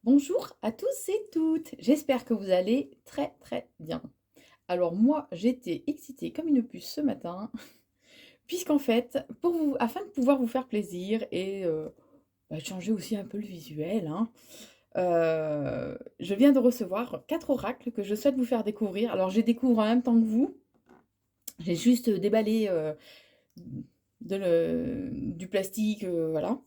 Bonjour à tous et toutes, j'espère que vous allez très très bien. Alors moi j'étais excitée comme une puce ce matin, puisqu'en fait, afin de pouvoir vous faire plaisir et changer aussi un peu le visuel, hein, je viens de recevoir 4 oracles que je souhaite vous faire découvrir. Alors je les découvre en même temps que vous, j'ai juste déballé du plastique, voilà.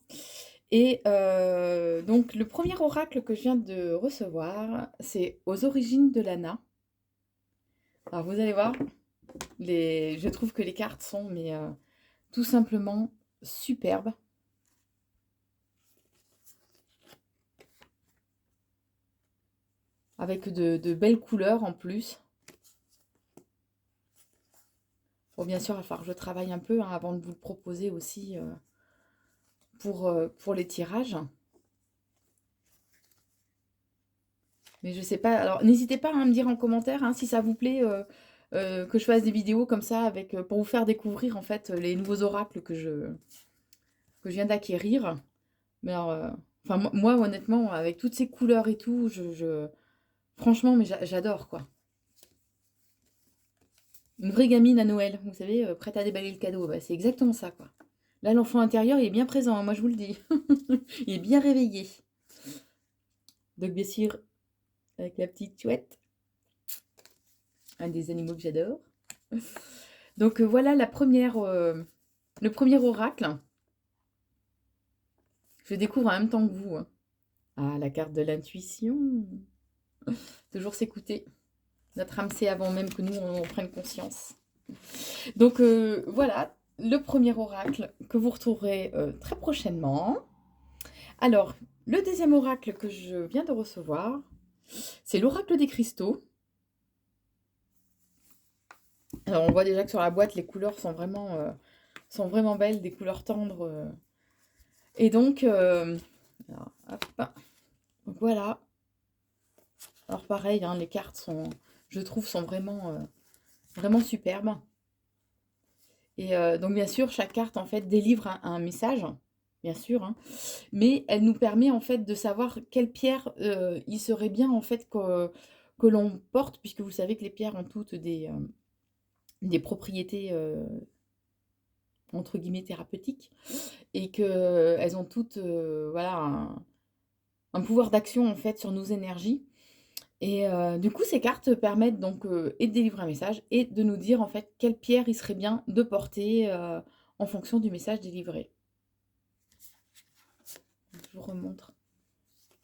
Et donc le premier oracle que je viens de recevoir, c'est aux origines de Lana. Alors vous allez voir, je trouve que les cartes sont tout simplement superbes. Avec de belles couleurs en plus. Bon, bien sûr, il va falloir que je travaille un peu, hein, avant de vous le proposer aussi pour les tirages. Mais je sais pas. Alors, n'hésitez pas à me dire en commentaire, hein, si ça vous plaît, que je fasse des vidéos comme ça pour vous faire découvrir en fait les nouveaux oracles que je viens d'acquérir. Mais alors, enfin, moi, honnêtement, avec toutes ces couleurs et tout, franchement, mais j'adore quoi. Une vraie gamine à Noël, vous savez, prête à déballer le cadeau. Bah, c'est exactement ça quoi. Là, l'enfant intérieur, il est bien présent, hein, moi je vous le dis. Il est bien réveillé. Donc, bien sûr, avec la petite chouette, un des animaux que j'adore. Donc, voilà le premier oracle. Je le découvre en même temps que vous, hein. Ah, la carte de l'intuition. Toujours s'écouter. Notre âme sait avant même que nous, on prenne conscience. Donc, voilà, le premier oracle que vous retrouverez très prochainement. Alors, le deuxième oracle que je viens de recevoir, c'est l'oracle des cristaux. Alors, on voit déjà que sur la boîte, les couleurs sont vraiment belles, des couleurs tendres. Et donc, alors, hop, donc voilà. Alors pareil, hein, les cartes je trouve, sont vraiment superbes. Et donc bien sûr, chaque carte en fait délivre un message, bien sûr, hein, mais elle nous permet en fait de savoir quelle pierre il serait bien en fait que l'on porte, puisque vous savez que les pierres ont toutes des propriétés entre guillemets thérapeutiques, et qu'elles ont toutes voilà, un pouvoir d'action en fait sur nos énergies. Et du coup, ces cartes permettent donc et de délivrer un message et de nous dire en fait quelle pierre il serait bien de porter en fonction du message délivré. Je vous remontre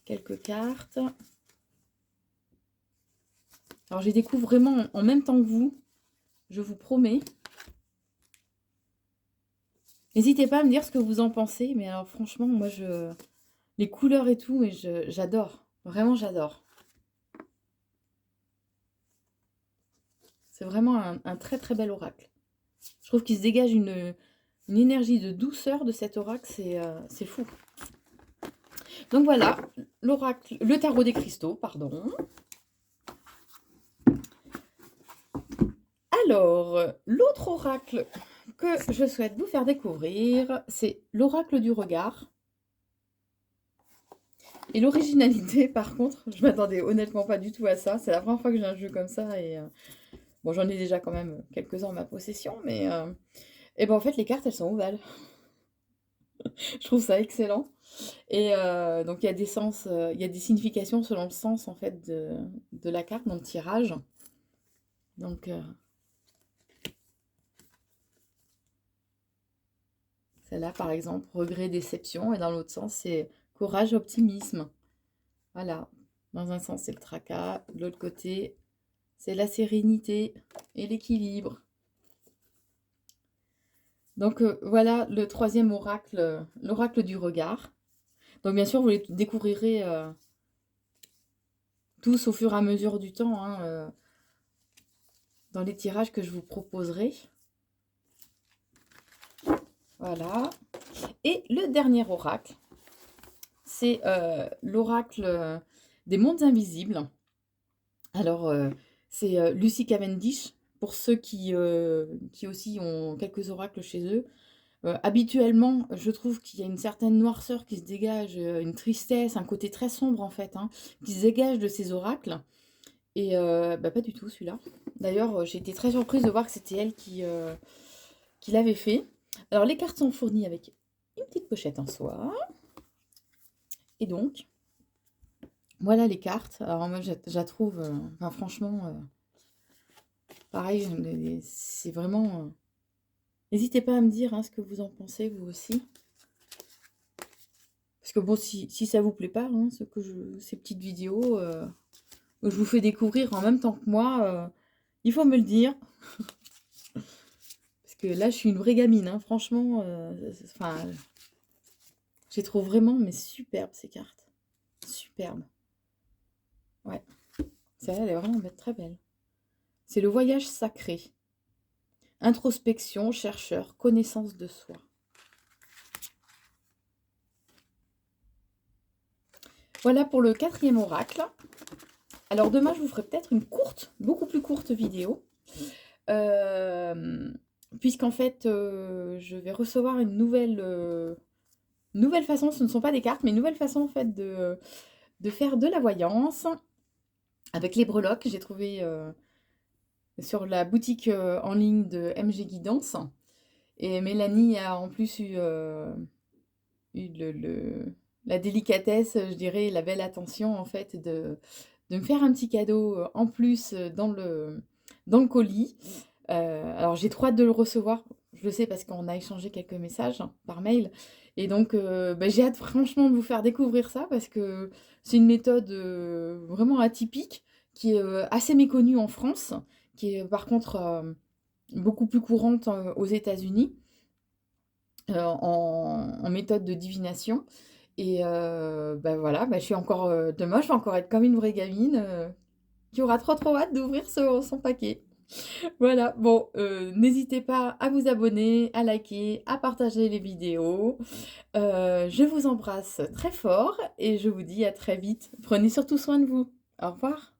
quelques cartes. Alors, je les découvre vraiment en même temps que vous, je vous promets. N'hésitez pas à me dire ce que vous en pensez, mais alors franchement, moi, les couleurs et tout, j'adore. Vraiment, j'adore. C'est vraiment un très très bel oracle. Je trouve qu'il se dégage une énergie de douceur de cet oracle, c'est fou. Donc voilà, l'oracle, le tarot des cristaux, pardon. Alors, l'autre oracle que je souhaite vous faire découvrir, c'est l'oracle du regard. Et l'originalité, par contre, je m'attendais honnêtement pas du tout à ça. C'est la première fois que j'ai un jeu comme ça et bon, j'en ai déjà quand même quelques-uns en ma possession, mais et ben en fait les cartes elles sont ovales. Je trouve ça excellent. Et donc il y a des sens, il y a des significations selon le sens en fait de la carte dans le tirage. Donc celle-là par exemple, regret, déception, et dans l'autre sens c'est courage, optimisme. Voilà. Dans un sens c'est le tracas, de l'autre côté c'est la sérénité et l'équilibre. Donc voilà le troisième oracle, l'oracle du regard. Donc bien sûr, vous les découvrirez tous au fur et à mesure du temps, hein, dans les tirages que je vous proposerai. Voilà. Et le dernier oracle, c'est l'oracle des mondes invisibles. Alors, c'est Lucy Cavendish, pour ceux qui aussi ont quelques oracles chez eux. Habituellement, je trouve qu'il y a une certaine noirceur qui se dégage, une tristesse, un côté très sombre en fait, hein, qui se dégage de ces oracles. Et bah, pas du tout celui-là. D'ailleurs, j'ai été très surprise de voir que c'était elle qui l'avait fait. Alors les cartes sont fournies avec une petite pochette en soie. Et donc, voilà les cartes. Alors moi, je la trouve, enfin, franchement, pareil, c'est vraiment... N'hésitez pas à me dire hein, ce que vous en pensez, vous aussi. Parce que bon, si ça vous plaît pas, hein, ces petites vidéos que je vous fais découvrir en même temps que moi, il faut me le dire. Parce que là, je suis une vraie gamine, hein, franchement. Enfin, je les trouve vraiment, mais superbes, ces cartes. Superbes. Ouais. Celle-là, elle est vraiment très belle. C'est le voyage sacré. Introspection, chercheur, connaissance de soi. Voilà pour le 4e oracle. Alors demain, je vous ferai peut-être une courte, beaucoup plus courte vidéo. Puisqu'en fait, je vais recevoir une nouvelle façon, ce ne sont pas des cartes, mais une nouvelle façon en fait de faire de la voyance avec les breloques. J'ai trouvé sur la boutique en ligne de MG Guidance. Et Mélanie a en plus eu la délicatesse, je dirais, la belle attention en fait de me faire un petit cadeau en plus dans le colis. Alors j'ai trop hâte de le recevoir, je le sais parce qu'on a échangé quelques messages par mail. Et donc bah, j'ai hâte franchement de vous faire découvrir ça parce que c'est une méthode vraiment atypique qui est assez méconnue en France, qui est par contre beaucoup plus courante aux États-Unis en méthode de divination. Et bah voilà, bah, je suis encore demain, je vais encore être comme une vraie gamine qui aura trop hâte d'ouvrir son paquet. Voilà, bon, n'hésitez pas à vous abonner, à liker, à partager les vidéos. Je vous embrasse très fort et je vous dis à très vite. Prenez surtout soin de vous. Au revoir.